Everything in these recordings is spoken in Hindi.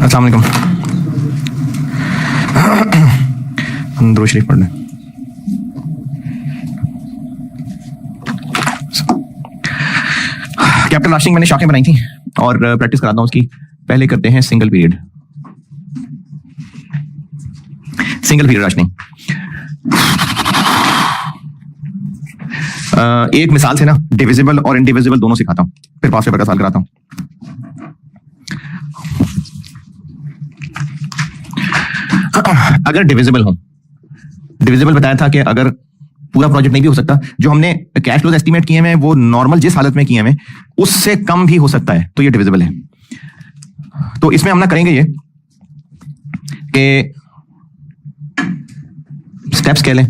अस्सलाम वालेकुम। दुरूद शरीफ पढ़ लें। कैपिटल राशनिंग मैंने शाखें बनाई थी और प्रैक्टिस कराता हूं उसकी। पहले करते हैं सिंगल पीरियड राशनिंग। एक मिसाल से ना डिविजिबल और इनडिविजिबल दोनों सिखाता हूं, फिर पास पेपर का सवाल कराता हूं। अगर डिविजिबल हो, डिविजिबल बताया था कि अगर पूरा प्रोजेक्ट नहीं भी हो सकता, जो हमने कैश फ्लोज एस्टीमेट किए हैं वो नॉर्मल जिस हालत में किए हैं उससे कम भी हो सकता है, तो ये डिविजिबल है। तो इसमें हम ना करेंगे ये कि स्टेप्स कह लें,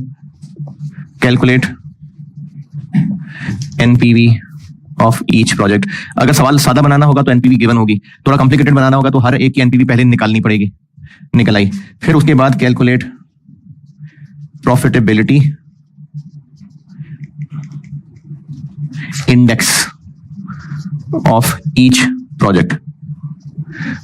calculate NPV of each project. अगर सवाल सादा बनाना होगा तो एनपीवी गिवन होगी, थोड़ा कॉम्प्लिकेटेड बनाना होगा तो हर एक की एनपीवी पहले निकालनी पड़ेगी, निकल आई। फिर उसके बाद calculate profitability index of each project.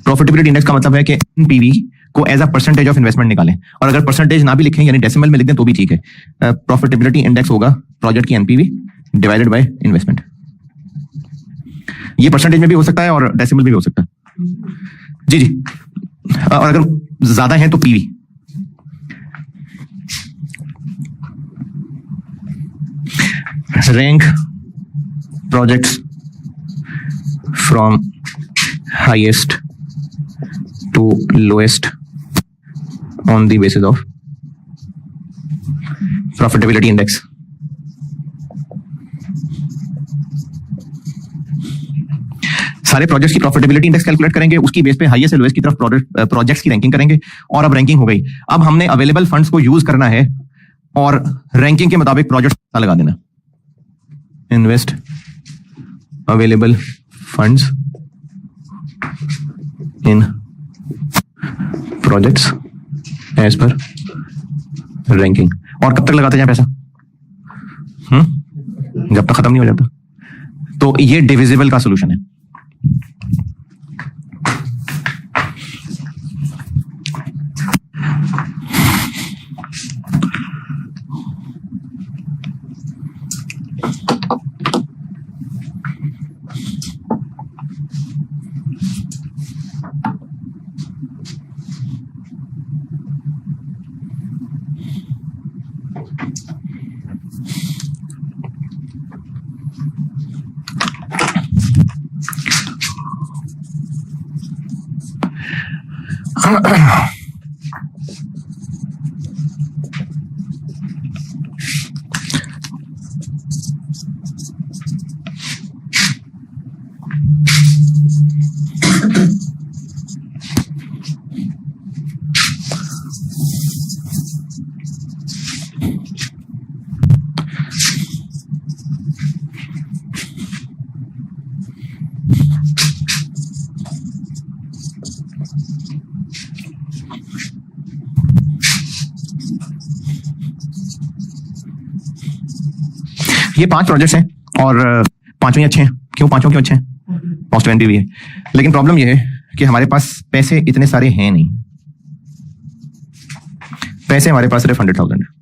Profitability index का मतलब है कि एनपीवी को as a percentage of investment निकालें, और अगर परसेंटेज ना भी लिखें यानी डेसिमल में लिख दें तो भी ठीक है। प्रॉफिटेबिलिटी इंडेक्स होगा प्रोजेक्ट की एनपीवी डिवाइडेड बाय इन्वेस्टमेंट। ये परसेंटेज में भी हो सकता है और डेसिमल में भी हो सकता है। जी जी, और अगर ज्यादा है तो PV. Rank projects from highest to lowest on the basis of profitability index. सारे प्रोजेक्ट्स की प्रॉफिटेबिलिटी इंडेक्स कैलकुलेट करेंगे, उसकी बेस पे हाईएस्ट से लोएस्ट की तरफ प्रोजेक्ट्स की रैंकिंग करेंगे। और अब रैंकिंग हो गई, अब हमने अवेलेबल फंड्स को यूज करना है और रैंकिंग के मुताबिक प्रोजेक्ट लगा देना। इन्वेस्ट अवेलेबल फंड्स इन प्रोजेक्ट्स एज पर रैंकिंग। और कब तक लगाते जाए पैसा? जब तक खत्म नहीं हो जाता। तो ये डिविजिबल का सॉल्यूशन है। ये 5 प्रोजेक्ट्स हैं और पांचों ही अच्छे हैं। क्यों अच्छे हैं? पॉजिटिव एनपीवी है। लेकिन प्रॉब्लम ये है कि हमारे पास पैसे इतने सारे हैं नहीं। पैसे हमारे पास सिर्फ 100,000 है।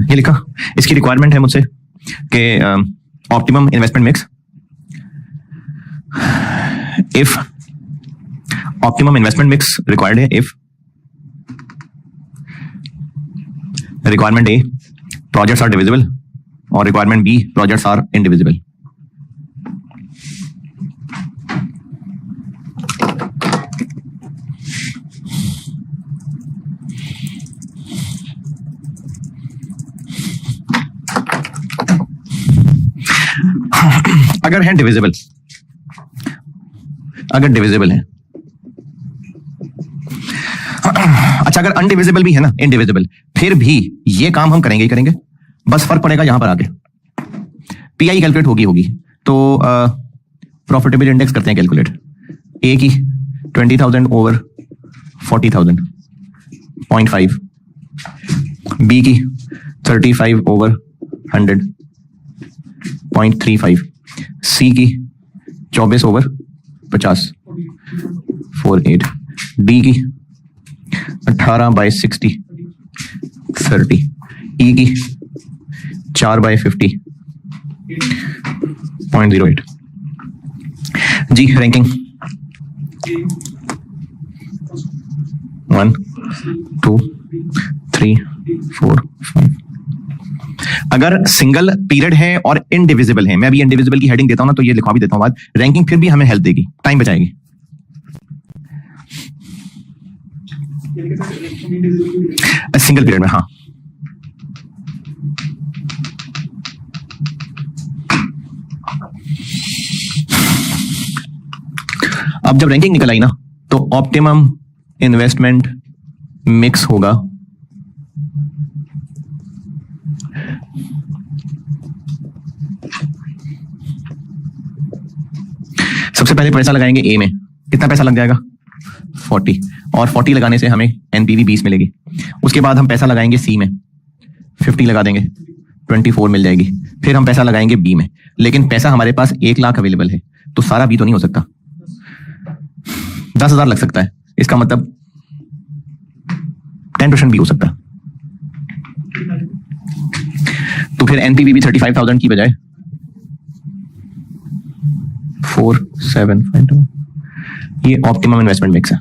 ये लिखा, इसकी रिक्वायरमेंट है मुझसे कि optimum investment mix. If optimum investment mix required है, if requirement A projects are divisible और requirement B projects are indivisible. अगर है डिविजिबल, अगर डिविजिबल है, अच्छा अगर अनडिविजिबल भी है ना, इनडिविजिबल, फिर भी ये काम हम करेंगे ही करेंगे, बस फर्क पड़ेगा यहां पर आके पीआई कैलकुलेट होगी। तो प्रॉफिटेबल इंडेक्स करते हैं कैलकुलेट। ए की 20,000 ओवर 40,000 0.5, बी की 35 ओवर 100 0.35, सी की 24 ओवर 50 48, डी की 18/60 30, ई की 4/50 0.08। जी रैंकिंग 1 2 3 4 5। अगर सिंगल पीरियड है और इनडिविजिबल है, मैं अभी इनडिविजिबल की हेडिंग देता हूं ना, तो ये लिखवा भी देता हूं बाद, रैंकिंग फिर भी हमें हेल्प देगी, टाइम बचाएगी। सिंगल पीरियड में हाँ, अब जब रैंकिंग निकल आई ना, तो ऑप्टिमम इन्वेस्टमेंट मिक्स होगा सबसे पहले पैसा लगाएंगे ए में, कितना पैसा लग जाएगा 40, और 40 लगाने से हमें एनपीवी 20 मिलेगी। उसके बाद हम पैसा लगाएंगे सी में, 50 लगा देंगे 24 मिल जाएगी। फिर हम पैसा लगाएंगे बी में, लेकिन पैसा हमारे पास 1 लाख अवेलेबल है, तो सारा बी तो नहीं हो सकता, 10,000 लग सकता है, इसका मतलब 10% भी हो सकता है। तो फिर एनपीवी भी 35,000 की बजाय 4,752, ये ऑप्टिमम इन्वेस्टमेंट मिक्स है।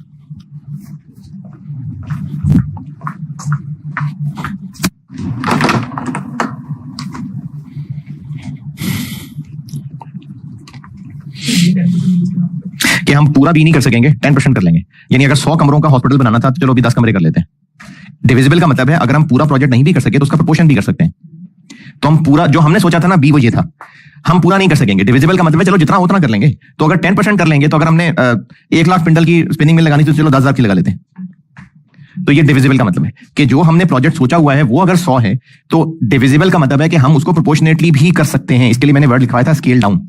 कि हम पूरा भी नहीं कर सकेंगे, 10% कर लेंगे। यानी अगर 100 कमरों का हॉस्पिटल बनाना था, तो चलो अभी 10 कमरे कर लेते हैं। डिविजिबल का मतलब है अगर हम पूरा प्रोजेक्ट नहीं भी कर सके तो उसका प्रोपोर्शन भी कर सकते हैं। तो हम पूरा जो हमने सोचा था ना बी, वो ये था, हम पूरा नहीं कर सकेंगे। डिविजिबल का मतलब है चलो जितना उतना कर लेंगे। तो अगर 10% कर लेंगे, तो अगर हमने 1 लाख क्विंटल की स्पिनिंग मिल लगानी, तो चलो 10,000 की लगा लेते हैं। तो ये डिविजिबल का मतलब है कि जो हमने प्रोजेक्ट सोचा हुआ है वो अगर 100 है, तो डिविजिबल का मतलब है कि हम उसको प्रोपोर्शनेटली भी कर सकते हैं। इसके लिए मैंने वर्ड लिखवाया था स्केल डाउन।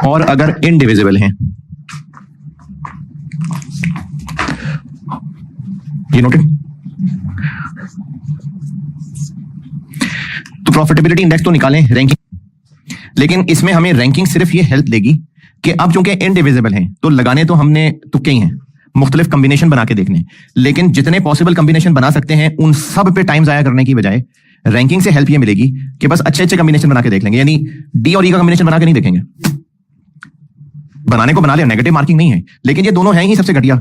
और अगर इनडिविजिबल है, ये नोटेड, तो प्रॉफिटेबिलिटी इंडेक्स तो निकालें रैंकिंग, लेकिन इसमें हमें रैंकिंग सिर्फ ये हेल्प देगी कि अब चूंकि इनडिविजिबल है, तो लगाने तो हमने तुक्के ही हैं, मुख्तलिफ कॉम्बिनेशन बना के देखने, लेकिन जितने पॉसिबल कॉम्बिनेशन बना सकते हैं उन सब पे टाइम जाया करने की बजाय रैंकिंग से हेल्प ये मिलेगी कि बस अच्छे अच्छे कॉम्बिनेशन बना के देख लेंगे। यानी डी और ई का कॉम्बिनेशन बना के नहीं देखेंगे, बनाने को बना लिया, नेगेटिव मार्किंग नहीं है, लेकिन ये दोनों हैं ही सबसे घटिया,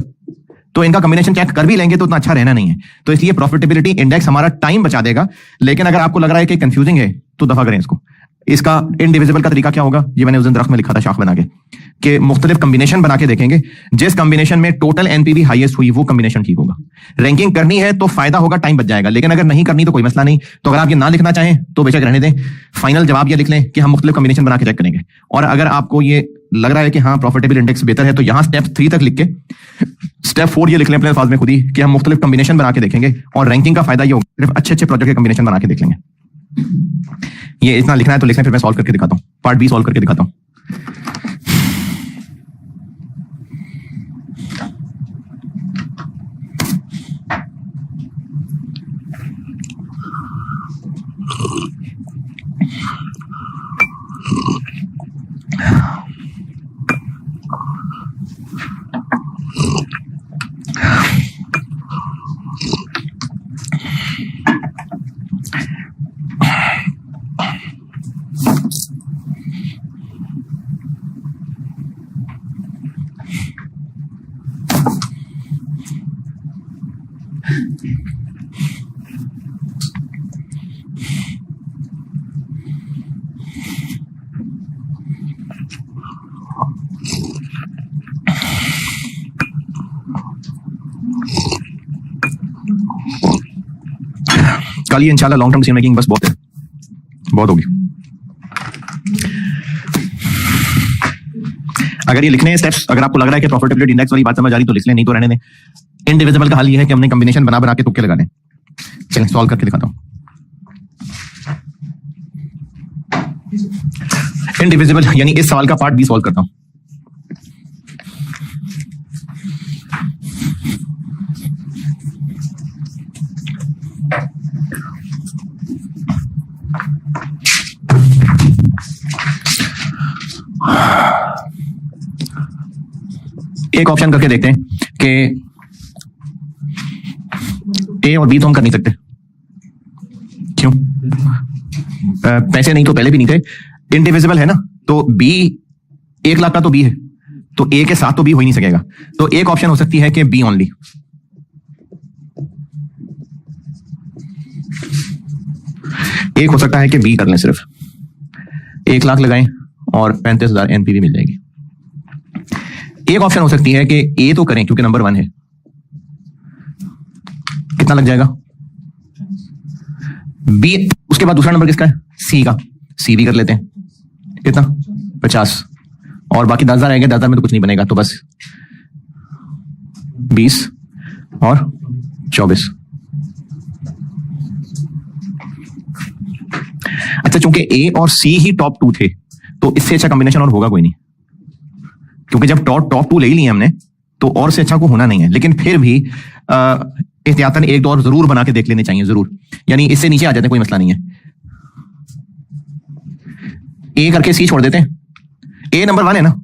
तो इनका कॉम्बिनेशन चेक कर भी लेंगे तो उतना अच्छा रहना नहीं है। तो इसलिए प्रॉफिटेबिलिटी इंडेक्स हमारा टाइम बचा देगा। लेकिन अगर आपको लग रहा है कि कंफ्यूजिंग है, तो दफा करें इसको। इसका इनडिविजिबल का तरीका क्या होगा, ये मैंने उस दिन दरख्त में लिखा था शाख बना के, कि मुख्तलिफ कॉम्बिनेशन बना के देखेंगे, जिस कॉम्बिनेशन में टोटल एनपीवी हाईएस्ट हुई वो कॉम्बिनेशन ठीक होगा। रैंकिंग करनी है तो फायदा होगा, टाइम बच जाएगा, लेकिन अगर नहीं करनी तो कोई मसला नहीं। तो अगर आप ये ना लिखना चाहें तो बेशक रहने दें, फाइनल जवाब ये लिख लें कि हम मुख्तलिफ कॉम्बिनेशन बना के चेक करेंगे। और अगर आपको ये लग रहा है कि हाँ प्रॉफिटेबल इंडेक्स बेहतर है, तो यहां स्टेप 3 तक लिख के स्टेप 4 ये लिख लें अपने अल्फाज में खुद ही, कि हम मुख्तलिफ कॉम्बिनेशन बना के देखेंगे, और रैंकिंग का फायदा ये होगा सिर्फ अच्छे अच्छे प्रोजेक्ट के कॉम्बिनेशन बना के देख लेंगे। ये इतना लिखना है तो लिखना, फिर मैं सॉल्व करके दिखाता हूं, पार्ट बी सॉल्व करके दिखाता हूं। कल ये इंशाल्लाह लॉन्ग टर्म डिसीजन मेकिंग बस बहुत है, बहुत होगी। अगर ये लिखने हैं स्टेप्स, अगर आपको लग रहा है कि प्रॉफिटेबिलिटी इंडेक्स वाली बात समझ आ रही तो लिख लें, नहीं तो रहने दें। इनडिविजिबल का हल ये है कि हमने कॉम्बिनेशन बना बना के तुक्के लगा दें। चलें सॉल्व करके दिखाता हूं। इनडिविजिबल यानी इस सवाल का पार्ट बी सॉल्व करता हूं। एक ऑप्शन करके देखते हैं कि ए और बी तो हम कर नहीं सकते। क्यों? पैसे नहीं तो पहले भी नहीं थे। इनडिविजिबल है ना, तो बी 1 लाख का तो बी है, तो ए के साथ तो बी हो ही नहीं सकेगा। तो एक ऑप्शन हो सकती है कि बी ओनली। एक हो सकता है कि बी कर लें, सिर्फ 1 लाख लगाएं और 35,000 एनपीवी मिल जाएगी। एक ऑप्शन हो सकती है कि ए तो करें क्योंकि नंबर 1 है। कितना लग जाएगा? बी, उसके बाद दूसरा नंबर किसका है? सी का। सी भी कर लेते हैं। कितना? 50 और बाकी 10,000 आएंगे। 10,000 में तो कुछ नहीं बनेगा, तो बस 20 और 24। अच्छा, चूंकि ए और सी ही टॉप 2 थे तो इससे अच्छा कॉम्बिनेशन और होगा कोई नहीं, क्योंकि जब टॉप 2 ले ही लिए हमने तो और से अच्छा को होना नहीं है। लेकिन फिर भी एहतियातन एक दो और जरूर बना के देख लेने चाहिए, जरूर। यानी इससे नीचे आ जाते हैं, कोई मसला नहीं है। ए करके सी छोड़ देते हैं। ए नंबर 1 है ना,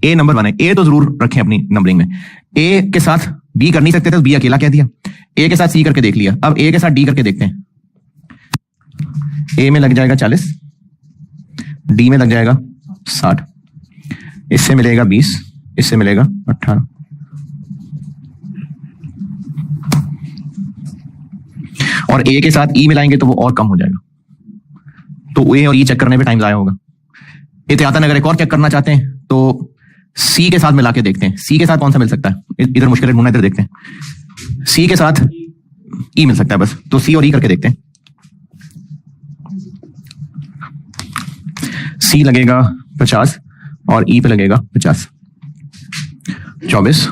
ए नंबर 1 है। ए तो जरूर रखें अपनी नंबरिंग में। ए के साथ बी कर नहीं सकते थे, बी अकेला कह दिया। ए के साथ सी करके देख लिया। अब ए के साथ डी करके देखते हैं। ए में लग जाएगा 40, डी में लग जाएगा 60, इससे मिलेगा 20, इससे मिलेगा 18। और ए के साथ ई मिलाएंगे तो वो और कम हो जाएगा, तो ए और ई चेक करने पे टाइम जाया होगा। एहतियातन अगर एक और चेक करना चाहते हैं तो सी के साथ मिला के देखते हैं। सी के साथ कौन सा मिल सकता है? इधर मुश्किल ढूंढना, इधर देखते हैं। सी के साथ ई मिल सकता है बस, तो सी और ई करके देखते हैं। सी लगेगा 50 और ई पे लगेगा 50, 24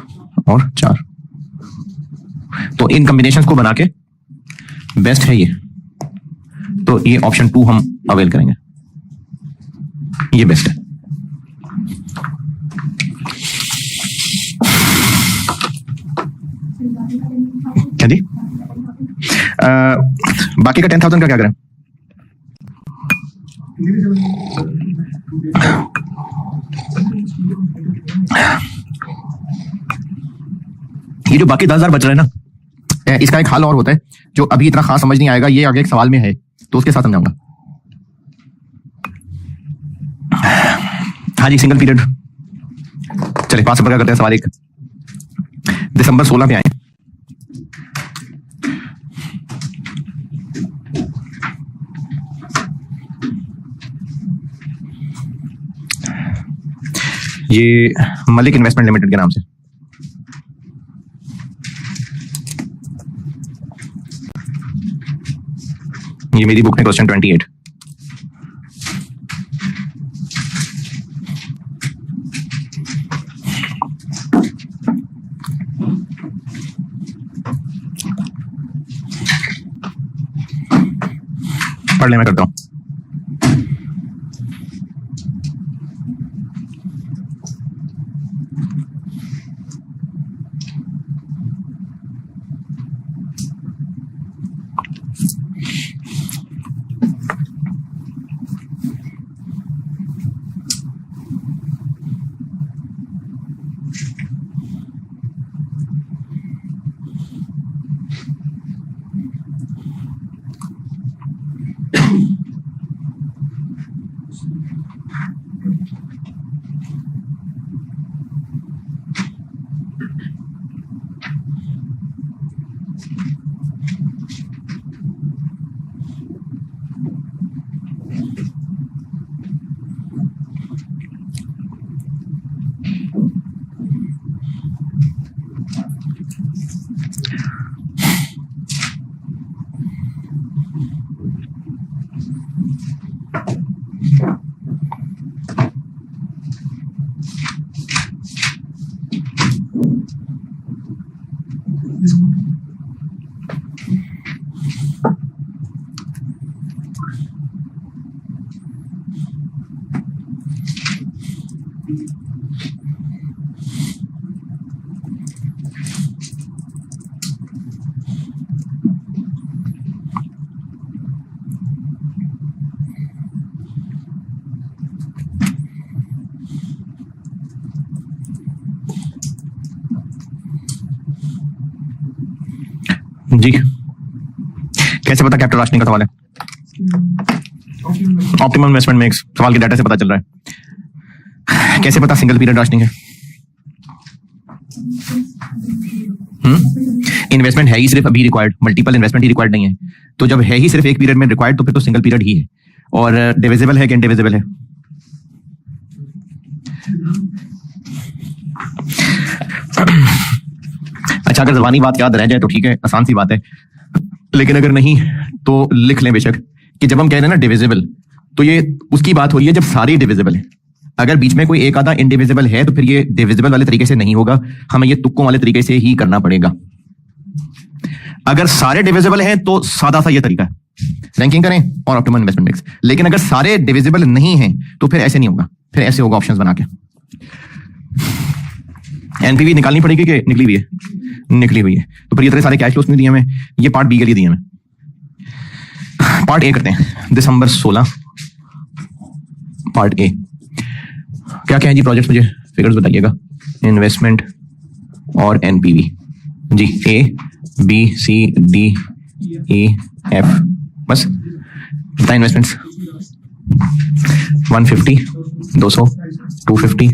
और 4। तो इन कॉम्बिनेशंस को बना के बेस्ट है ये, तो ये ऑप्शन 2 हम अवेल करेंगे, ये बेस्ट है। क्या जी? बाकी का 10,000 का क्या करें? ये जो बाकी 10,000 बच रहे हैं ना, इसका एक हल और होता है जो अभी इतना खास समझ नहीं आएगा, ये आगे एक सवाल में है तो उसके साथ समझाऊंगा। हाँ जी, सिंगल पीरियड। चलिए 5 नंबर का करते हैं सवाल। 1 दिसंबर 16 पे आए। ये मलिक इन्वेस्टमेंट लिमिटेड के नाम से। ये मेरी बुक में क्वेश्चन 28। पढ़ ले, मैं करता हूं। जी कैसे पता कैपिटल राशनिंग का सवाल है? ऑप्टिमम इन्वेस्टमेंट मिक्स सवाल के डाटा से पता चल रहा है। कैसे पता सिंगल पीरियड राशनिंग है? इन्वेस्टमेंट है ही सिर्फ अभी रिक्वायर्ड, मल्टीपल इन्वेस्टमेंट ही रिक्वायर्ड नहीं है। तो जब है ही सिर्फ एक पीरियड में रिक्वायर्ड तो फिर तो सिंगल पीरियड ही है। और डिविजिबल है कि इनडिविजिबल है? अच्छा अगर ज़बानी बात याद रह जाए तो ठीक है, आसान सी बात है, लेकिन अगर नहीं तो लिख लें बेशक कि जब हम कह रहे हैं ना डिविजिबल, तो ये उसकी बात हो रही है जब सारी डिविजिबल है। अगर बीच में कोई एक आधा इनडिविजिबल है तो फिर ये डिविजिबल वाले तरीके से नहीं होगा, हमें ये तुक्कों वाले तरीके से ही करना पड़ेगा। अगर सारे डिविजिबल हैं तो सादा सा ये तरीका है, रैंकिंग करें और ऑप्टिमम इन्वेस्टमेंट मिक्स। लेकिन अगर सारे डिविजिबल नहीं हैं तो फिर ऐसे नहीं होगा, फिर ऐसे होगा ऑप्शंस बना के। एनपीवी निकालनी पड़ेगी कि निकली हुई है? निकली हुई है। तो फिर ये तरह सारे कैश फ्लोस नहीं दिए हमें, ये पार्ट बी के लिए दिए हमें। पार्ट ए करते हैं, दिसंबर 16 पार्ट ए। क्या क्या है जी प्रोजेक्ट, मुझे फिगर्स बताइएगा। इन्वेस्टमेंट और एनपीवी जी, A B C D E F, बस बताए। इन्वेस्टमेंट्स 150, 200, 250,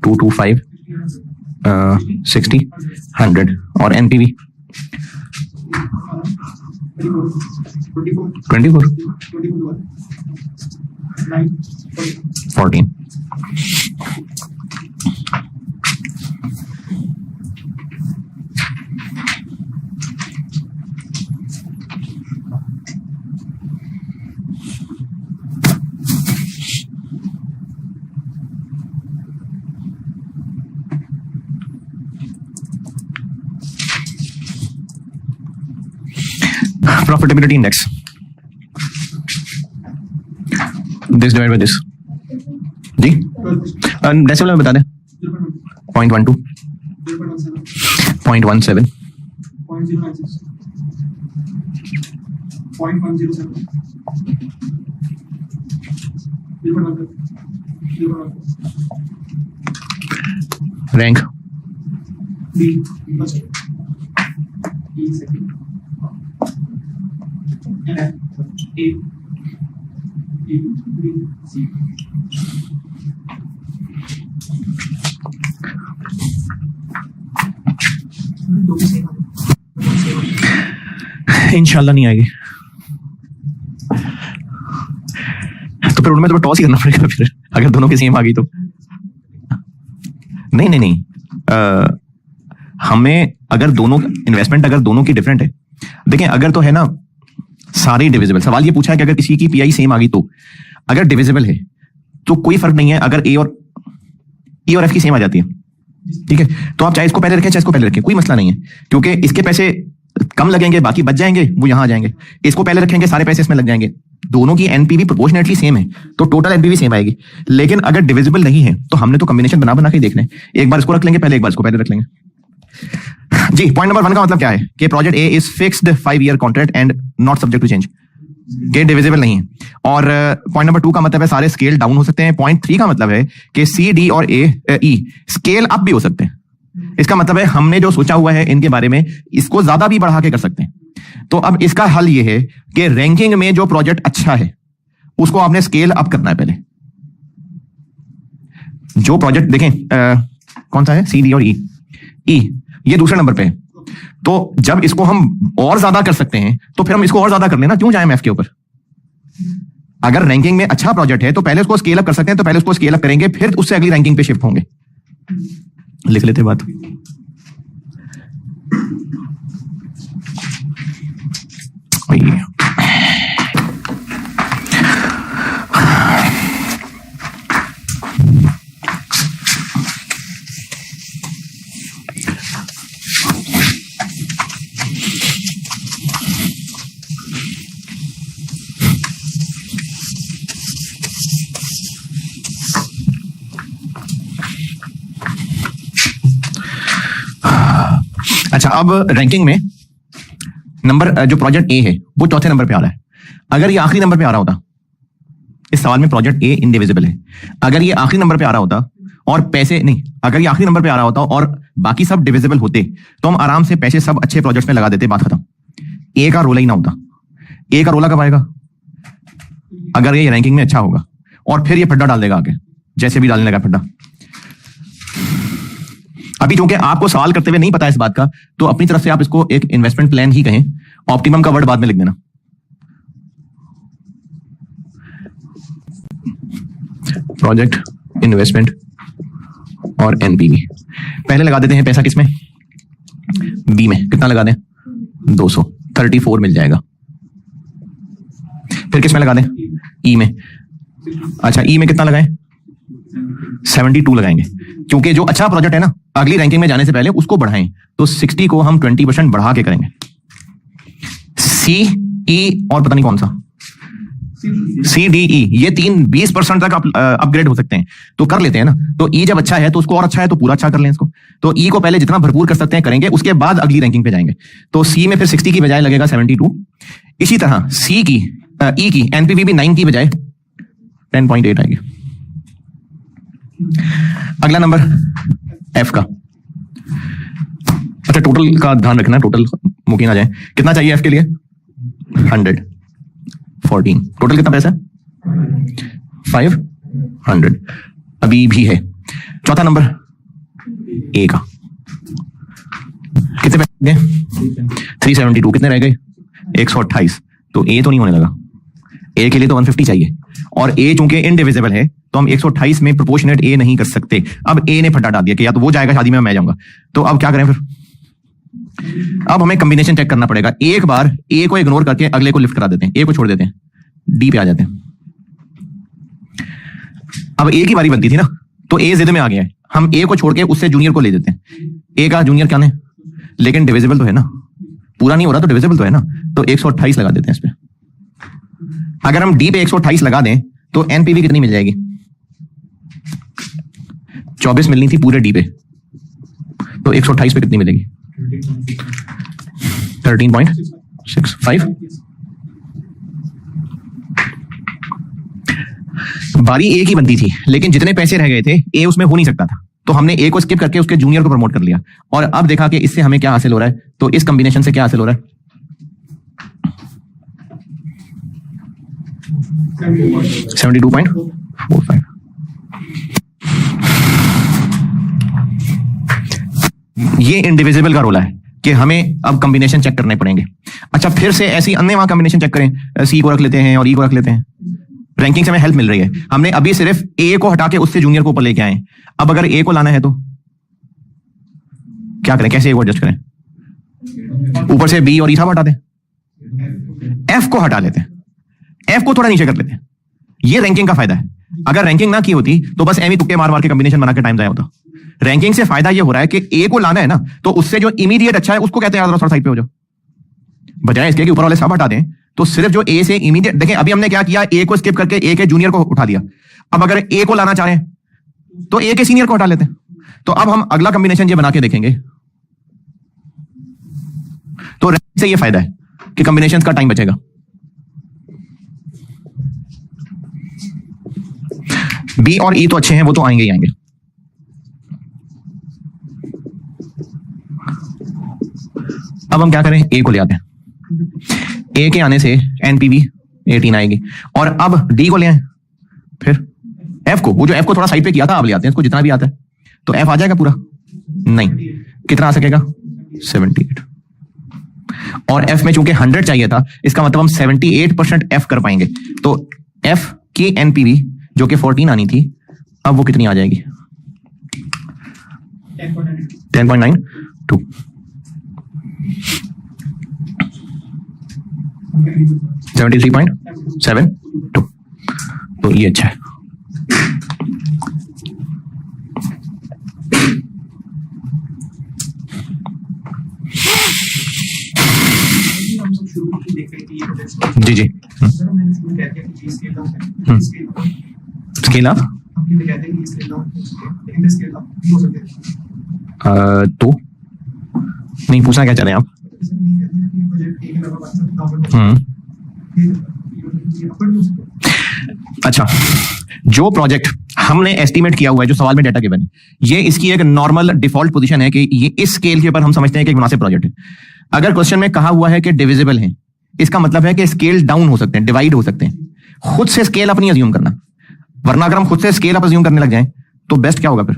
225, 60, 100 और NPV 24, 14। Profitability index, this divided by this जी, डेसिमल में बता दें। 0.12, 0.17, 0.17, रैंक इंशाल्लाह नहीं आएगी तो फिर उनमें तो टॉस ही करना पड़ेगा फिर, अगर दोनों की सेम आ गई तो। नहीं नहीं नहीं, हमें अगर दोनों इन्वेस्टमेंट अगर दोनों की डिफरेंट है, देखें अगर तो है ना सारी डिविजिबल, सवाल ये पूछा है कि अगर किसी की पीआई सेम आ गई तो, अगर डिविजिबल है तो कोई फर्क नहीं है अगर ए और एफ की सेम आ जाती है, ठीक है, तो आप चाहे इसको पहले रखें चाहे इसको पहले रखें, कोई मसला नहीं है, क्योंकि इसके पैसे कम लगेंगे बाकी बच जाएंगे, वो यहां आ जाएंगे। इसको पहले रखेंगे सारे पैसे इसमें लग जाएंगे। दोनों की एनपीवी प्रोपोर्शनेटली सेम है तो टोटल एनपीवी सेम आएगी। लेकिन अगर डिविजिबल नहीं है तो हमने तो कॉम्बिनेशन बना के देखना है, एक बार इसको रख लेंगे पहले, एक बार इसको पहले रख लेंगे जी। पॉइंट नंबर 1 का मतलब क्या है कि project A is fixed 5 year contract and not subject to change, के डिविजिबल नहीं है। और पॉइंट नंबर 2 का मतलब है सारे स्केल डाउन हो सकते हैं। पॉइंट 3 का मतलब है कि सी डी और ई स्केल अप भी हो सकते हैं। इसका मतलब है हमने जो सोचा हुआ है इनके बारे में, इसको ज्यादा भी बढ़ा के कर सकते हैं। तो अब इसका हल ये है कि रैंकिंग में जो प्रोजेक्ट अच्छा है उसको आपने स्केल अप करना है। पहले जो प्रोजेक्ट देखें कौन सा है, सी डी और ई ये दूसरे नंबर पे है, तो जब इसको हम और ज्यादा कर सकते हैं तो फिर हम इसको और ज्यादा कर लेना, क्यों जाए एफ के ऊपर। अगर रैंकिंग में अच्छा प्रोजेक्ट है तो पहले उसको स्केल अप कर सकते हैं, तो पहले उसको स्केल अप करेंगे फिर उससे अगली रैंकिंग पे शिफ्ट होंगे। लिख लेते बात। अच्छा अब रैंकिंग में नंबर जो प्रोजेक्ट ए है वो चौथे नंबर पे आ रहा है। अगर ये आखिरी नंबर पे आ रहा होता, इस सवाल में प्रोजेक्ट ए इंडिविजिबल है, अगर ये आखिरी नंबर पे आ रहा होता और पैसे नहीं, अगर ये आखिरी नंबर पे आ रहा होता और बाकी सब डिविजिबल होते तो हम आराम से पैसे सब अच्छे प्रोजेक्ट्स में लगा देते, बात खत्म। ए का रोला ही ना होता। ए का रोला कब आएगा? अगर ये रैंकिंग में अच्छा होगा, और फिर ये फड्डा डाल देगा आगे, जैसे भी डालने लगा फड्डा। अभी चूंकि आपको सवाल करते हुए नहीं पता इस बात का, तो अपनी तरफ से आप इसको एक इन्वेस्टमेंट प्लान ही कहें, ऑप्टिमम का वर्ड बाद में लिख देना। प्रोजेक्ट इन्वेस्टमेंट और एनपीवी। पहले लगा देते हैं पैसा किसमें? बी में। कितना लगा दें? 200, 34 मिल जाएगा। फिर किसमें लगा दें? ई में। अच्छा, ई में कितना लगाएं? 72 लगाएंगे, क्योंकि जो अच्छा प्रोजेक्ट है ना, अगली रैंकिंग में जाने से पहले उसको बढ़ाएं, तो 60 को हम 20% बढ़ा के करेंगे। सी, ई और पता नहीं कौन सा, सी, डी, ई, ये तीन 20% तक अपग्रेड हो सकते हैं, तो कर लेते हैं ना। तो ई जब अच्छा है तो उसको और अच्छा है तो पूरा अच्छा कर लें इसको। तो ई को पहले जितना भरपूर कर सकते हैं करेंगे, उसके बाद अगली रैंकिंग पे जाएंगे। तो सी में फिर 60 की बजाय लगेगा 72। इसी तरह सी की, ई की एनपीवी भी 9 की बजाय 10.8 आएगी। अगला नंबर एफ का। अच्छा, टोटल का ध्यान रखना, टोटल मुमकिन आ जाए। कितना चाहिए एफ के लिए? 114। टोटल कितना पैसा है? 500 अभी भी है। चौथा नंबर ए का। कितने पैसे गए? 372। कितने रह गए? 128। तो ए तो नहीं होने लगा, ए के लिए तो 150 चाहिए, और ए चूंकि इनडिविजिबल है तो हम 128 में प्रोपोर्शनेट ए नहीं कर सकते। अब ए ने फटा डाल दिया कि या तो वो जाएगा शादी में, मैं जाऊंगा। तो अब क्या करें फिर? अब हमें कॉम्बिनेशन चेक करना पड़ेगा। एक बार ए को इग्नोर करके अगले को लिफ्ट करा देते हैं, ए को छोड़ देते हैं, डी पे आ जाते हैं। अब ए की बारी बनती थी ना, तो ए जिद में आ गया है, हम ए को छोड़ के उससे जूनियर को ले देते हैं। ए का जूनियर क्या है, लेकिन डिविजिबल तो है ना, पूरा नहीं हो रहा तो डिविजिबल तो है ना, तो 128 लगा देते हैं इस पे। अगर हम डी पे 128 लगा दें तो एनपीवी कितनी मिल जाएगी? 24 मिलनी थी पूरे डी पे, तो 128 पे कितनी मिलेगी? 13.65। बारी ए की बनती थी, लेकिन जितने पैसे रह गए थे ए उसमें हो नहीं सकता था, तो हमने ए को स्किप करके उसके जूनियर को प्रमोट कर लिया। और अब देखा कि इससे हमें क्या हासिल हो रहा है, तो इस कॉम्बिनेशन से क्या हासिल हो रहा है? 72.45। ये इंडिविजिबल का रोल है कि हमें अब कॉम्बिनेशन चेक करने पड़ेंगे। अच्छा, फिर से ऐसी अन्य वहां कॉम्बिनेशन चेक करें, सी को रख लेते हैं और ई को रख लेते हैं। रैंकिंग से हमें हेल्प मिल रही है। हमने अभी सिर्फ ए को हटा के उससे जूनियर को ऊपर लेके आए। अब अगर ए को लाना है तो क्या करें, कैसे ए को एडजस्ट करें? ऊपर से बी और ई सब हटा दें, एफ को हटा लेते हैं, एफ को थोड़ा नीचे कर लेते हैं। ये रैंकिंग का फायदा है। अगर रैंकिंग ना की होती तो बस एम ही तुक्के मार मार के कॉम्बिनेशन बना के टाइम जाया होता। रैंकिंग से फायदा ये हो रहा है कि ए को लाना है ना, तो उससे जो इमीडिएट अच्छा है उसको कहते हैं थोड़ा साइड पे हो जाओ, बजाय इसके कि ऊपर वाले सब हटा दें। तो सिर्फ जो ए से इमीडिएट, देखें अभी हमने क्या किया, ए को स्किप करके ए के जूनियर को उठा दिया। अब अगर ए को लाना चाहें तो ए के सीनियर को हटा लेते हैं। तो अब हम अगला कॉम्बिनेशन ये बना के देखेंगे। तो रैंकिंग से ये फायदा है कि कॉम्बिनेशन का टाइम बचेगा। बी और ई तो अच्छे हैं, वो तो आएंगे ही आएंगे। अब हम क्या करें, ए को ले आते हैं। ए के आने से एनपीवी 18 आएगी, और अब डी को ले आए, फिर एफ को, वो जो एफ को थोड़ा साइड पे किया था, अब ले आते हैं इसको, जितना भी आता है। तो एफ आ जाएगा पूरा? नहीं, कितना आ सकेगा? 78। और एफ में चूंकि 100 चाहिए था, इसका मतलब हम 78% एफ कर पाएंगे। तो एफ की एनपीवी जो कि 14 आनी थी, अब वो कितनी आ जाएगी? 10.92। 73.72। तो ये अच्छा है। जी जी, स्केल अप तो नहीं, पूछना क्या चाह रहे हैं आप? अच्छा, जो प्रोजेक्ट हमने एस्टीमेट किया हुआ है, जो सवाल में डाटा गिवन है, ये इसकी एक नॉर्मल डिफॉल्ट पोजीशन है कि ये इस स्केल के ऊपर हम समझते हैं कि एक मुनासिब प्रोजेक्ट है। अगर क्वेश्चन में कहा हुआ है कि डिविजिबल है, इसका मतलब है कि स्केल डाउन हो सकते हैं, डिवाइड हो सकते हैं। खुद से स्केल अप नहीं अज्यूम करना, वरना अगर हम खुद से स्केल अप अज्यूम करने लग जाएं तो बेस्ट क्या होगा फिर?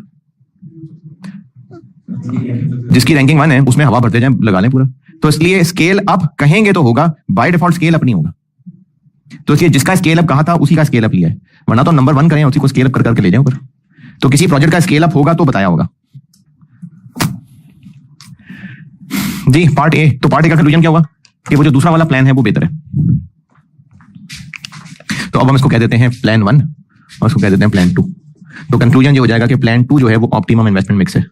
जिसकी रैंकिंग 1 है उसमें हवा भरते जाएं, लगा लें पूरा। तो इसलिए स्केल अप कहेंगे तो होगा, बाय डिफॉल्ट स्केल अप नहीं होगा। तो इसलिए जिसका स्केल अप कहा था उसी का स्केल अप लिया है, वरना तो नंबर 1 करें उसी को स्केल अप कर करके ले जाएं ऊपर। तो किसी प्रोजेक्ट का स्केल अप होगा तो बताया होगा जी। पार्ट ए, तो पार्ट ए का कंक्लूजन क्या हुआ कि वो जो दूसरा वाला प्लान है वो बेहतर है। तो अब हम इसको कह देते हैं प्लान 1 और इसको कह देते हैं प्लान 2। तो कंक्लूजन ये हो जाएगा कि प्लान 2 जो है वो ऑप्टिमम इन्वेस्टमेंट मिक्स है।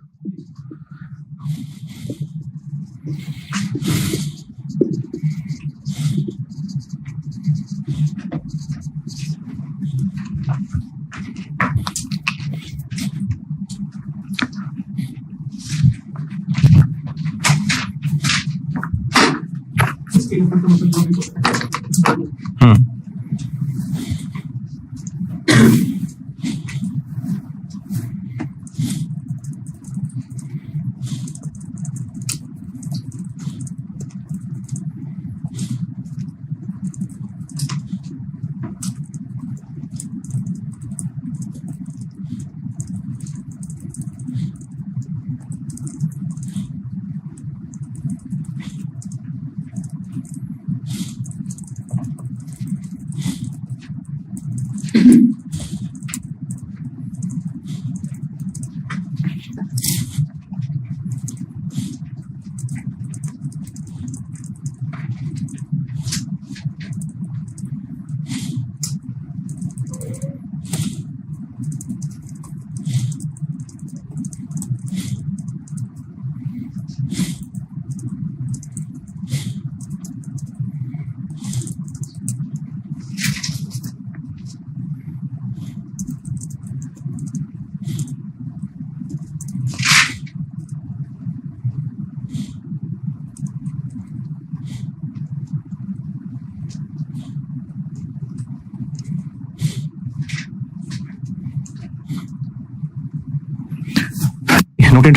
नोटेड।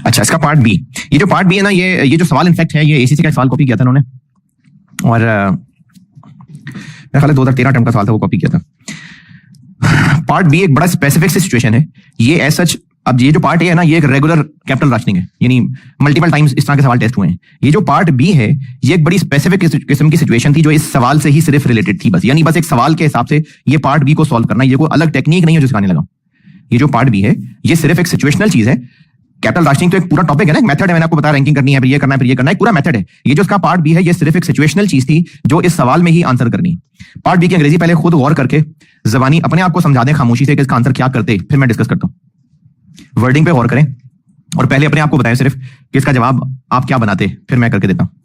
अच्छा, इसका पार्ट बी, ये जो पार्ट बी है ना, ये जो सवाल इनफैक्ट है ये एसीसी का सवाल कॉपी किया था उन्होंने, और मेरा ख्याल है 2013 टर्म का सवाल था, वो कॉपी किया था। पार्ट बी एक बड़ा स्पेसिफिक सी सिचुएशन है ये एज सच। अब ये जो पार्ट ए है ना, ये एक रेगुलर कैपिटल राशनिंग है, यानी मल्टीपल टाइम्स इस तरह के सवाल टेस्ट हुए हैं। ये जो पार्ट बी है ये एक बड़ी स्पेसिफिक किस्म की सिचुएशन थी जो इस सवाल से ही सिर्फ रिलेटेड थी बस, यानी बस एक सवाल के हिसाब से ये पार्ट बी को सॉल्व करना, ये कोई अलग टेक्निक नहीं है जो सिखाने लगा। ये जो पार्ट बी है ये सिर्फ एक सिचुएशनल चीज है। कैपिटल राशनिंग तो एक पूरा टॉपिक है ना, एक मेथड है, मैंने आपको बताया रैंकिंग करनी है, फिर ये करना है, फिर ये करना है, पूरा मेथड है। ये जो इसका पार्ट बी है ये सिर्फ एक सिचुएशनल चीज थी जो इस सवाल में ही आंसर करनी। पार्ट बी की अंग्रेजी पहले खुद गौर करके जबानी अपने आप को समझा दें खामोशी से कि इसका आंसर क्या करते, फिर मैं डिस्कस करता हूं। वर्डिंग पे गौर करें और पहले अपने आप को बताएं सिर्फ कि इसका जवाब आप क्या बनाते, फिर मैं करके देता हूं।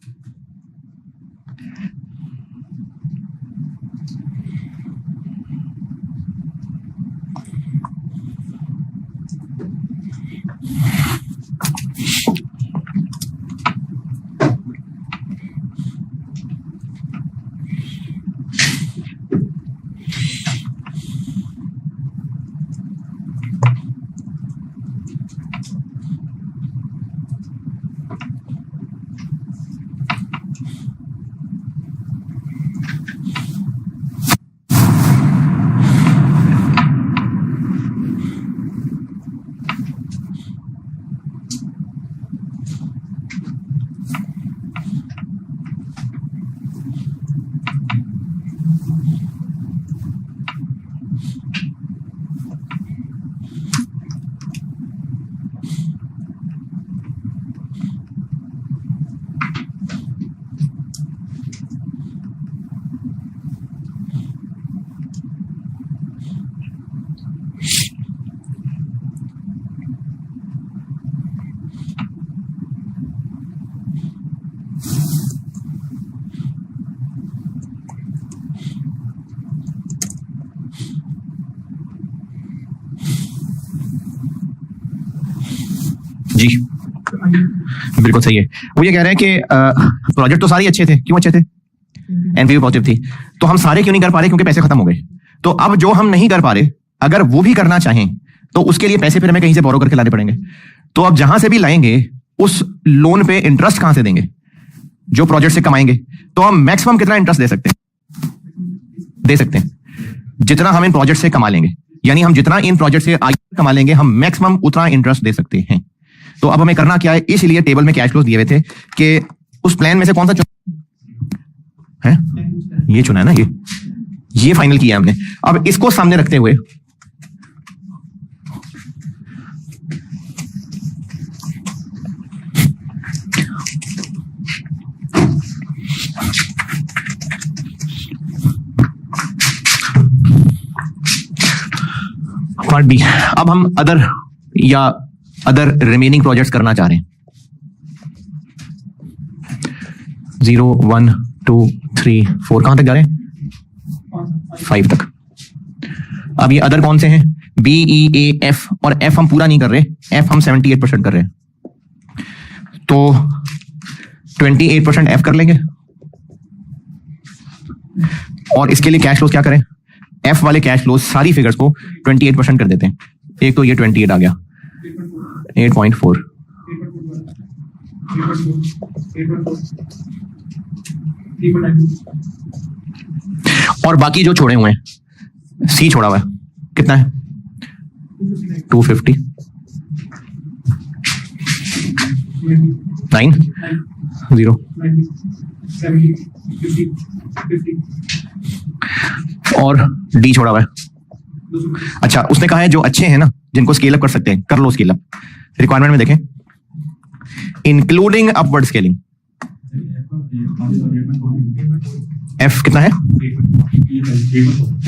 जी बिल्कुल सही है। वो ये कह रहे हैं कि प्रोजेक्ट तो सारे अच्छे थे, क्यों अच्छे थे? एनपीवी पॉजिटिव थी, तो हम सारे क्यों नहीं कर पा रहे? क्योंकि पैसे खत्म हो गए। तो अब जो हम नहीं कर पा रहे, अगर वो भी करना चाहें तो उसके लिए पैसे फिर हमें कहीं से बोरो करके लाने पड़ेंगे। तो अब जहां से भी लाएंगे उस लोन पे इंटरेस्ट कहां से देंगे? जो प्रोजेक्ट से कमाएंगे, तो हम मैक्सिमम कितना इंटरेस्ट दे सकते हैं जितना हम इन प्रोजेक्ट से कमा लेंगे, यानी हम जितना इन प्रोजेक्ट से कमा लेंगे हम मैक्सिमम उतना इंटरेस्ट दे सकते हैं। तो अब हमें करना क्या है, इसलिए टेबल में कैश फ्लोज दिए हुए थे कि उस प्लान में से कौन सा चुना है, ये चुना है ना, ये फाइनल किया हमने। अब इसको सामने रखते हुए पार्ट बी, अब हम अदर रिमेनिंग प्रोजेक्ट्स करना चाह रहे हैं। 0 1 2 3 4 कहां तक जा रहे हैं, 5 तक। अब ये अदर कौन से हैं, बी ई ए एफ, और एफ हम पूरा नहीं कर रहे, एफ हम 78% कर रहे हैं, तो 28% एफ कर लेंगे। और इसके लिए कैश फ्लोज क्या करें, एफ वाले कैश फ्लोज सारी फिगर्स को 28% कर देते हैं। एक तो ये 28 आ गया, 8.4, और बाकी जो छोड़े हुए हैं, सी छोड़ा हुआ है, कितना है 250, 9 0, और डी छोड़ा हुआ है। अच्छा, उसने कहा है जो अच्छे हैं ना, जिनको स्केल अप कर सकते हैं, कर लो स्केल अप। रिक्वायरमेंट में देखें, इंक्लूडिंग अपवर्ड स्केलिंग, एफ कितना है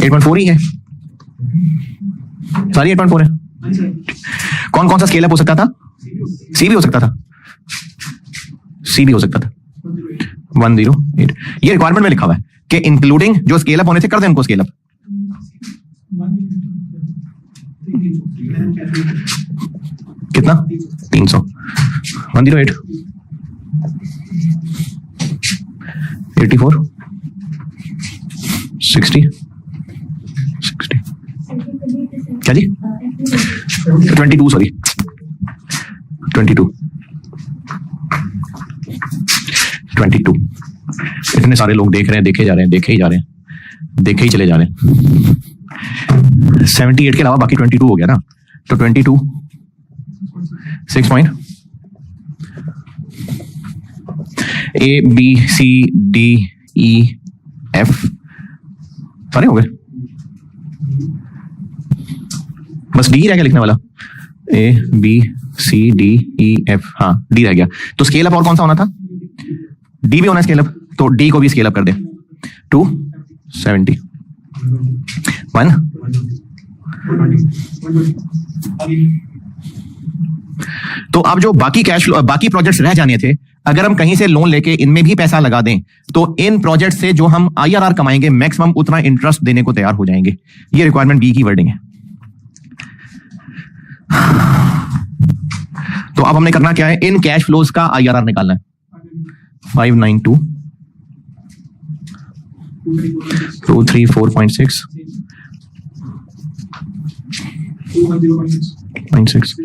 8.4 ही है, सारी 8.4 है। कौन कौन सा स्केल अप हो सकता था, सी भी हो सकता था, सी भी हो सकता था 108। ये रिक्वायरमेंट में लिखा हुआ है कि इंक्लूडिंग जो स्केल अप होने थे कर दें उनको स्केल अप। कितना 300, 108, 84, 60, क्या जी 22, सॉरी 22। इतने सारे लोग देख रहे हैं, देखे ही जा रहे हैं, देखे ही चले जा रहे हैं। 78 के अलावा बाकी 22 हो गया ना, तो 22 6 point, A B C D E F सारे हो गए, बस डी रह गया लिखने वाला, A B C D E F, हाँ डी रह गया। तो स्केल अप और कौन सा होना था, डी भी होना है स्केल अप, तो डी को भी स्केल अप कर दे 270, 1। तो अब जो बाकी कैश बाकी प्रोजेक्ट्स रह जाने थे, अगर हम कहीं से लोन लेके इनमें भी पैसा लगा दें, तो इन प्रोजेक्ट से जो हम आईआरआर कमाएंगे मैक्सिमम उतना इंटरेस्ट देने को तैयार हो जाएंगे। ये रिक्वायरमेंट बी की वर्डिंग है। तो अब हमने करना क्या है, इन कैश फ्लोज का आईआरआर निकालना है। 592 234.6 0.6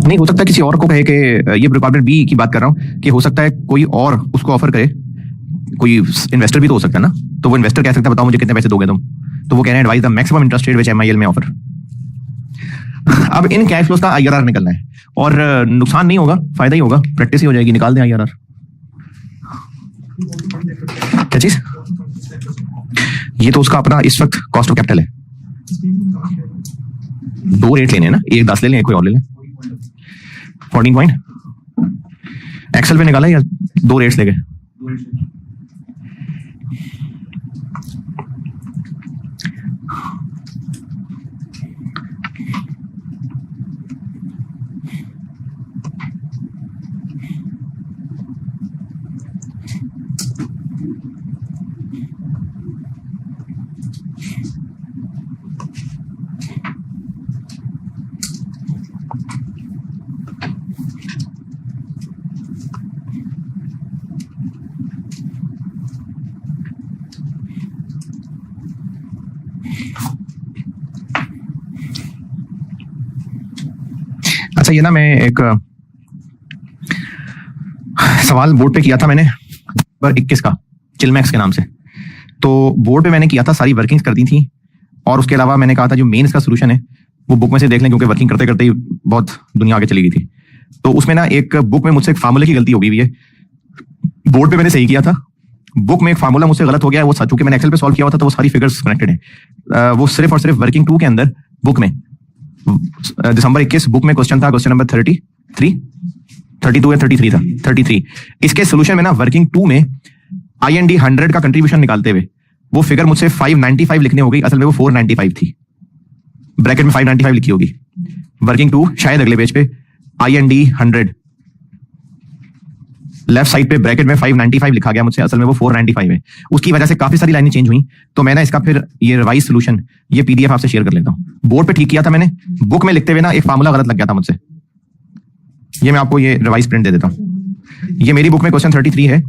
नहीं हो सकता किसी और को कहे कि ये रिक्वायरमेंट बी की बात कर रहा हूँ कि हो सकता है कोई और उसको ऑफर करे, कोई इन्वेस्टर भी तो हो सकता है ना, तो वो इन्वेस्टर कह सकता है बताओ मुझे कितने पैसे दोगे तुम, तो वो कह रहे हैं advice the maximum interest rate which MIL में ऑफर। अब इन कैश फ्लोज का IRR निकलना है और नुकसान नहीं होगा, फायदा ही होगा, प्रैक्टिस ही हो जाएगी, निकाल दें IRR। क्या चीज? ये तो उसका अपना इस वक्त कॉस्ट ऑफ कैपिटल है। 2 रेट लेने हैं ना, एक 10 ले लें, कोई और ले लें। 14 पॉइंट एक्सेल पे निकाला या 2 रेट्स ले गए? अच्छा, ये ना मैं एक सवाल बोर्ड पे किया था मैंने, पर 21 का चिलमैक्स के नाम से। तो बोर्ड पे मैंने किया था, सारी वर्किंग्स कर दी थी, और उसके अलावा मैंने कहा था जो मेन इसका सोल्यूशन है वो बुक में से देख लें, क्योंकि वर्किंग करते करते ही बहुत दुनिया आगे चली गई थी। तो उसमें ना एक बुक में मुझसे एक फार्मूले की गलती हो गई हुई है। बोर्ड पे मैंने सही किया था, बुक में एक फार्मूला मुझसे गलत हो गया है। वो चूंकि मैंने एक्सेल पे सॉल्व किया हुआ था तो वो सारी फिगर्स कनेक्टेड है। वो सिर्फ और सिर्फ वर्किंग 2 के अंदर बुक में दिसंबर 21 बुक में क्वेश्चन था, क्वेश्चन नंबर 32 या 33 था, 33। इसके सोल्यूशन में ना वर्किंग 2 में IND 100 का कंट्रीब्यूशन निकालते हुए वो फिगर मुझसे 595 लिखनी हो गई, असल में वो 495 थी, ब्रैकेट में 595 लिखी होगी। वर्किंग 2 शायद अगले पेज पे IND 100 लेफ्ट साइड पे ब्रैकेट में 595 लिखा गया मुझसे, असल में वो 495 है। उसकी वजह से काफी सारी लाइनें चेंज हुई, तो मैंने इसका फिर ये रिवाइज सोल्यूशन ये PDF आपसे शेयर कर लेता हूं। बोर्ड पे ठीक किया था मैंने, बुक में लिखते हुए ना एक फार्मूला गलत लग गया था मुझसे। ये मैं आपको ये रिवाइज प्रिंट दे देता हूं। ये मेरी बुक में क्वेश्चन 33 है,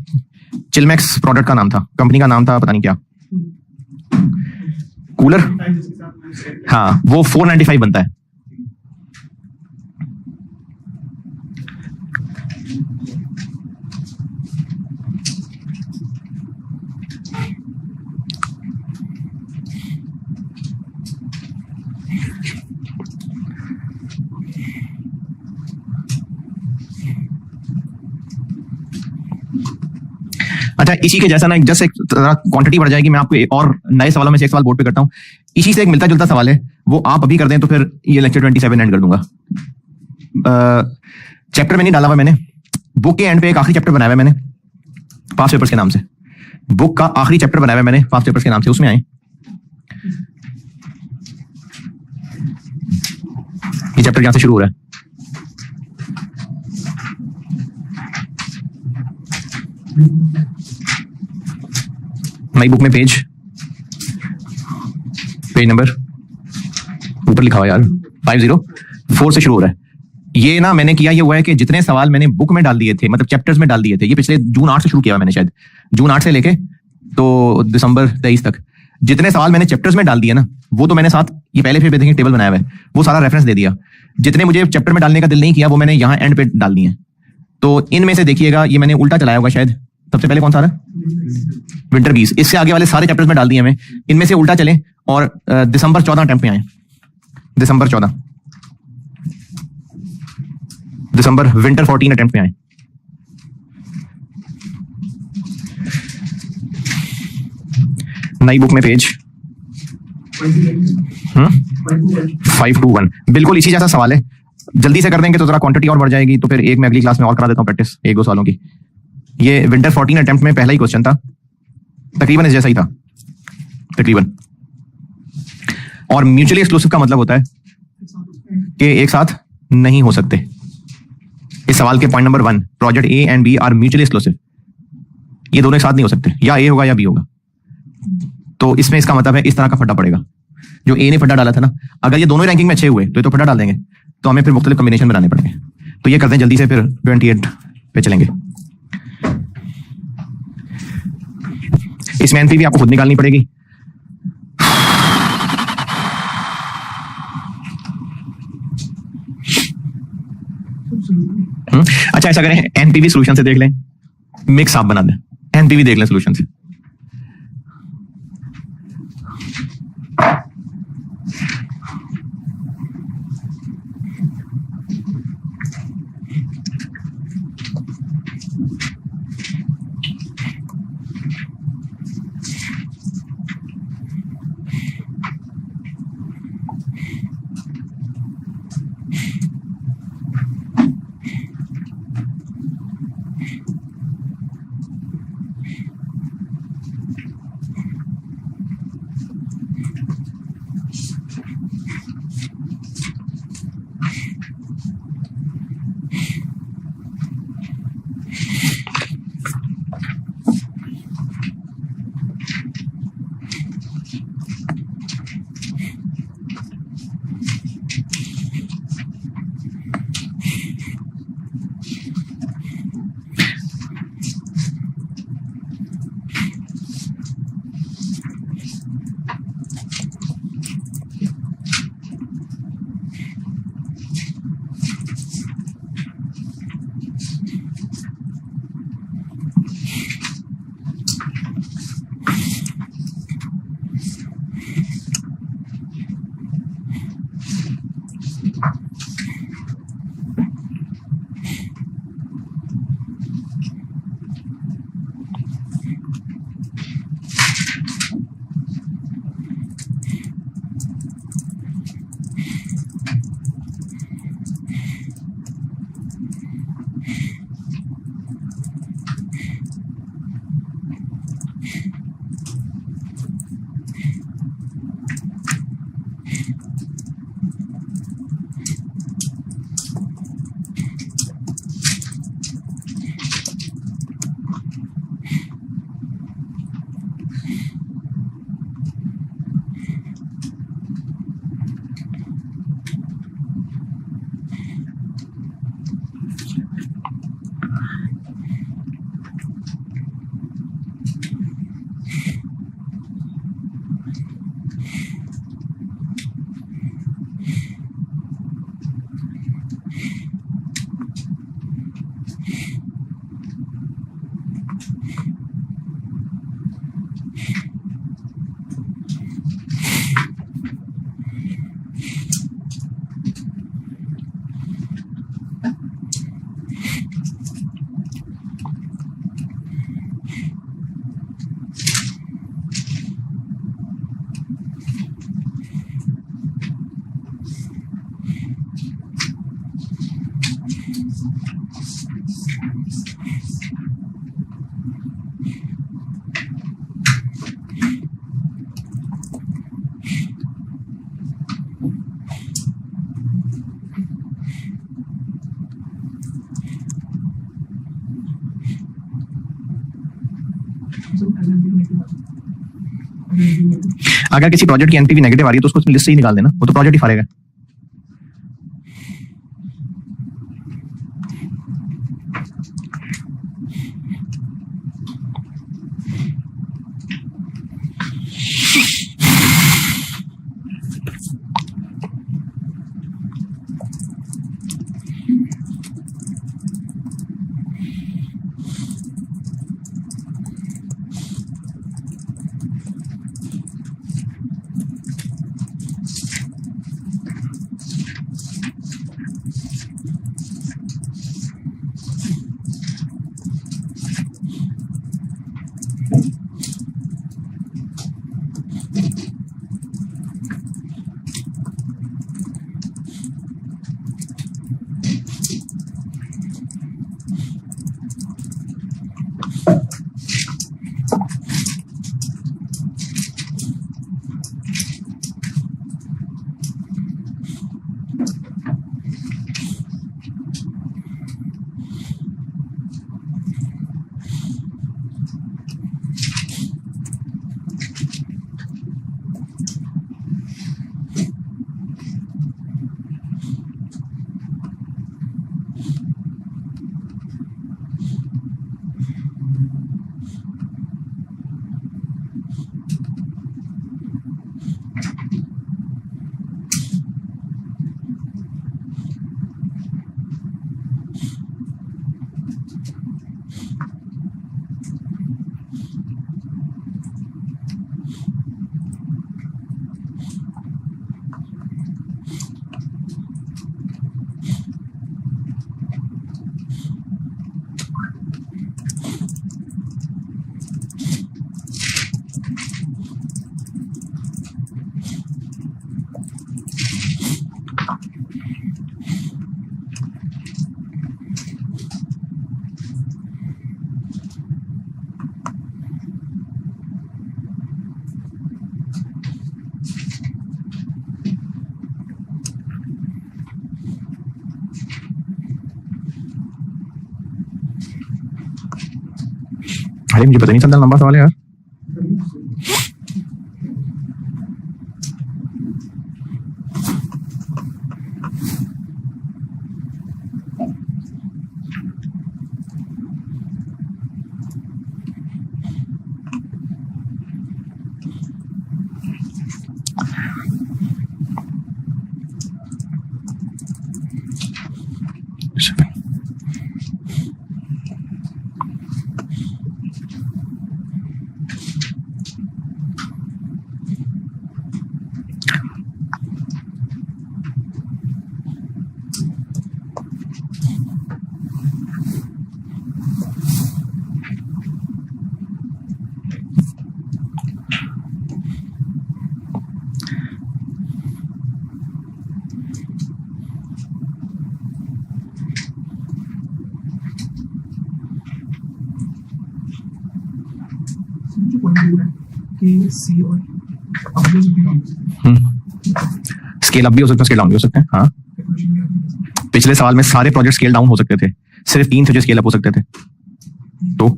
चिलमैक्स प्रोडक्ट का नाम था, कंपनी का नाम था पता नहीं क्या, कूलर, हाँ वो 495 बनता है। अच्छा, इसी के जैसा ना जैसे क्वांटिटी बढ़ जाएगी, मैं आपको एक और नए सवालों में से एक सवाल बोर्ड पे करता हूं। इसी से एक मिलता जुलता सवाल है, वो आप अभी कर दें तो फिर ये लेक्चर 27 एंड कर दूंगा। चैप्टर में नहीं डाला हुआ मैंने, बुक के एंड पे एक आखिरी चैप्टर बनाया हुआ मैंने पास्ट पेपर्स के नाम से। बुक का आखिरी चैप्टर बनाया हुआ मैंने पास्ट पेपर्स के नाम से, उसमें आए ये चैप्टर यहां से शुरू हो रहा है। नई बुक में पेज नंबर ऊपर लिखा हुआ यार 504 से शुरू हो रहा है। ये ना मैंने किया ये हुआ है कि जितने सवाल मैंने बुक में डाल दिए थे, मतलब चैप्टर्स में डाल दिए थे, ये पिछले जून 8 से शुरू किया मैंने, शायद जून 8 से लेके तो दिसंबर 23 तक जितने सवाल मैंने चैप्टर्स में डाल दिए ना, वो तो मैंने साथ ये पहले फिर देखेंगे टेबल बनाया हुआ है, वो सारा रेफरेंस दे दिया। जितने मुझे चैप्टर में डालने का दिल नहीं किया वो मैंने यहाँ एंड पे डाल दिए। तो इनमें से देखिएगा ये मैंने उल्टा चलाया होगा शायद। सबसे पहले कौन सा रहा? विंटर 20। इससे आगे वाले सारे चैप्टर्स में डाल दिए मैं, इनमें से उल्टा चलें और दिसंबर 14 अटेम्प्ट में आए। दिसंबर 14, दिसंबर विंटर 14 अटेम्प्ट में आए। नई बुक में पेज 521, बिल्कुल इसी जैसा सवाल है। जल्दी से कर देंगे तो जरा क्वांटिटी और बढ़ जाएगी, तो फिर एक मैं अगली क्लास में और करा देता हूं प्रैक्टिस 1-2 सालों की। ये विंटर 14 अटेम्प्ट में पहला ही क्वेश्चन था, तकरीबन इस जैसा ही था तकरीबन। और म्यूचुअली एक्सक्लूसिव का मतलब होता है कि एक साथ नहीं हो सकते। इस सवाल के point number 1, project A and B are mutually exclusive, ये दोनों एक साथ नहीं हो सकते, या A होगा या B होगा। तो इसमें इसका मतलब है इस तरह का फड्डा पड़ेगा। जो A ने फड्डा डाला था ना, अगर ये दोनों रैंकिंग में अच्छे हुए तो ये तो फड्डा डाल देंगे, तो हमें फिर मुख्तलिफ कॉम्बिनेशन बनाने पड़ेंगे। तो ये करते हैं जल्दी से, फिर 28 पे चलेंगे। इसमें एनपी भी आपको खुद निकालनी पड़ेगी। अच्छा ऐसा करें, एनपीवी सोल्यूशन से देख लें, मिक्स आप बना दें, एनपीवी देख लें सोल्यूशन से। अगर किसी प्रोजेक्ट की एनपीवी नेगेटिव आ रही है तो उसको लिस्ट से ही निकाल देना, वो तो प्रोजेक्ट ही फाड़ेगा। अरे मुझे पता नहीं चलता, लंबा सवाल है यार। स्केल अप भी हो सकता है, स्केल डाउन भी हो सकते हैं। हाँ, पिछले सवाल में सारे प्रोजेक्ट स्केल डाउन हो सकते थे, सिर्फ 3 थे जो स्केल अप हो सकते थे। तो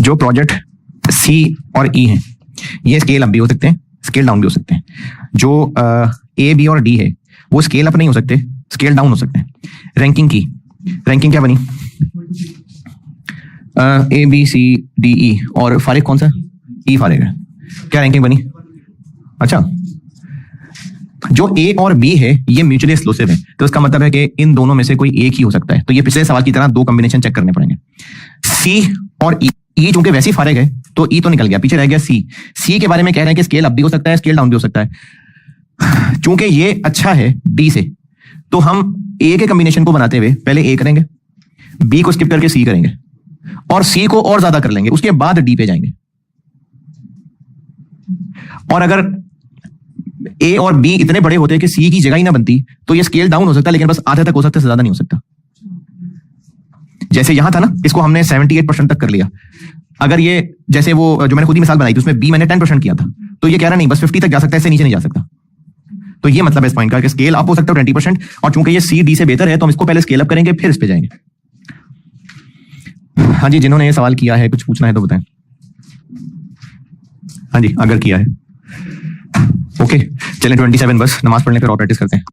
जो प्रोजेक्ट सी और ई हैं ये स्केल अप भी हो सकते हैं, स्केल डाउन भी हो सकते हैं। जो ए बी और डी है वो स्केल अप नहीं हो सकते, स्केल डाउन हो सकते हैं। रैंकिंग की रैंकिंग क्या बनी? ए बी सी डी ई और फारिग कौन सा? ई फारिग है। क्या रैंकिंग बनी? अच्छा, जो ए और बी है ये म्यूचुअली एक्सक्लूसिव है, तो इसका मतलब है कि इन दोनों में से कोई एक ही हो सकता है। तो ये पिछले सवाल की तरह 2 कॉम्बिनेशन चेक करने पड़ेंगे। सी और ई, ई चूंकि वैसे ही फारिग है तो ई तो निकल गया, पीछे रह गया सी। सी के बारे में कह रहे हैं कि स्केल अप भी हो सकता है, स्केल डाउन भी हो सकता है। चूंकि ये अच्छा है डी से, तो हम ए के कॉम्बिनेशन को बनाते हुए पहले ए करेंगे, बी को स्किप करके सी करेंगे और सी को और ज्यादा कर लेंगे, उसके बाद डी पे जाएंगे। और अगर ए और बी इतने बड़े होते कि सी की जगह ही ना बनती तो ये स्केल डाउन हो सकता, लेकिन बस आधे तक हो सकता, से ज्यादा नहीं हो सकता। जैसे यहां था ना, इसको हमने 78% तक कर लिया। अगर ये जैसे वो जो मैंने खुद ही मिसाल बनाई थी उसमें बी मैंने 10% किया था, तो ये कह रहा नहीं बस 50 तक जा सकता है, इससे नीचे नहीं जा सकता। तो ये मतलब इस पॉइंट का कि स्केल अप हो सकता है 20%, और चूंकि ये सी डी से बेहतर है तो हम इसको पहले स्केल अप करेंगे फिर इस पे जाएंगे। हाँ जी, जिन्होंने ये सवाल किया है कुछ पूछना है तो बताएं। हाँ जी, अगर किया है ओके, चलें 27 बस, नमाज पढ़ने फिर और प्रैक्टिस करते हैं।